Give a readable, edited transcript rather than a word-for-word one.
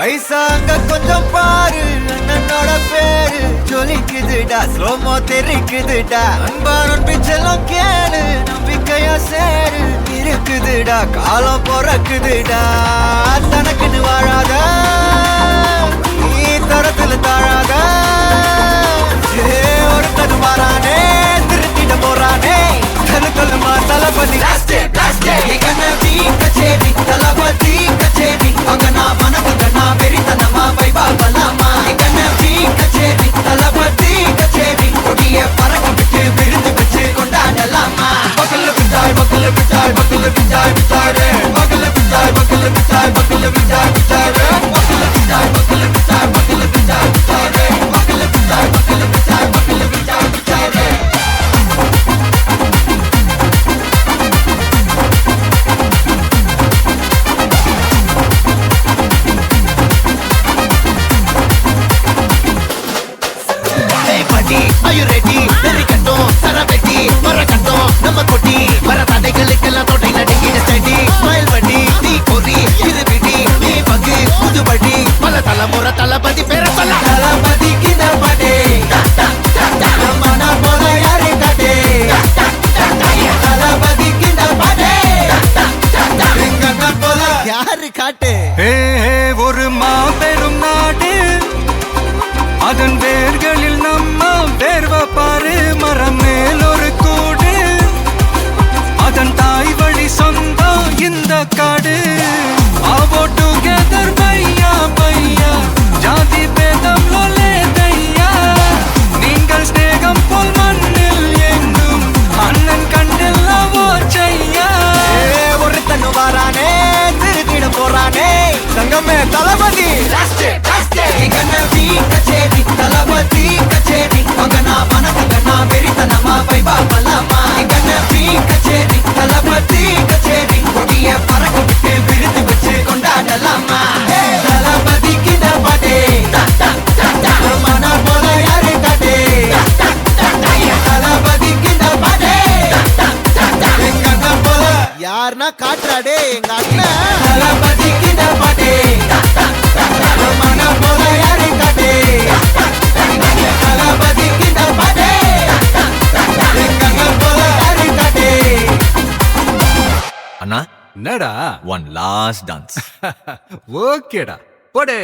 ஐசாங்க கொஞ்சம் பாரு அண்ணனோட பேரு ஜொலிக்குதுடா ஸ்லோமோ தெரிக்குதுடா அன்பான பிச்செல்லாம் கேளு நம்பிக்கையா சேரு இருக்குதுடா காலம் பிறக்குதுடா தனக்குன்னு வாழாத நீ தரத்துல தாழாத ஒருத்தது மாறானே திருத்திட போறானே கலுக்கலுமா தளபதி கச்சேரி தளபதி கச்சேரி அகனா மனது கண்ணா வெறித்தனமா வைபா பலாமா கச்சேரி தளபதி கச்சேரி கொடிய பறக்க விட்டு விருந்து வச்சு கொண்டாடலாமா பக்கல்ல விட்டாய் பக்கல்ல விட்டாய் பக்கல்ல விட்டாய் விட்டாரு பக்கல்ல விட்டாய் பக்கல்ல விட்டாய் பக்கல்ல விட்டாய் விட்டாரு பக்கல்ல விட்டாய் பக்கல்ல விட்டாய் பக்கல்ல விட்டாய் விட்டாரு பக்கல்ல விட்டாய் பக்கல்ல விட்டாய் பக்கல்ல விட்டாய் விட்டாரு Are you ready? Very கட்டும் சரவெட்டி வர கட்டும் நம்ம கொட்டி வர தடைகளுக்கெல்லாம் தொட்டை நடுங்கிட ஸ்டடி ஸ்மைல் பண்ணி நீ கொதி இது விடி நீ பகு புதுபடி பல தலைமுறை தளபதி பேர சொல்ல தளபதி கிட்ட பாட்டே மன போல யாரே காட்டே தளபதி கிட்ட பாட்டே எங்க போல யாரு காட்டே ஒரு மாபெரும் நாடு அதன் வேர்களில் நம்ம வேர்வ பாரு மரம் மேல் ஒரு கூடு அதன் தாய் வழி சொந்தம் இந்த காடு ஆவோ டுகெதர் பையா பையா ஜாதி பேதம் லோலே தையா நீங்கள் ஸ்நேகம் போல் மண்ணில் எங்கும் அண்ணன் கண்டில்லவோ செய்யா ஒருத்தனு வாரானே திருத்திட போறானே சங்கமே தளபதி கச்சேரி தளபதி கச்சேரி மகனா மனது கண்ணா வெறித்தனமா வைபா பலாமா கச்சேரி தளபதி கச்சேரி கொடிய பறக்க விட்டு விருந்து வச்சு கொண்டாடலாமா தளபதி கிட்ட பாட்டே மன போல யாரு காட்டே தளபதி கிட்ட பாட்டே எங்க அண்ணன் போல யாருன்னா காட்டுறாடே எங்க அண்ணன் தளபதி கிட்ட பாட்டே மன போல யாரு காட்டே தளபதி கிட்ட பாட்டே எங்க அண்ணன் போல யாரு காட்டே அண்ணா என்னடா ஒன் லாஸ்ட் டான்ஸ் ஓகேடா போடே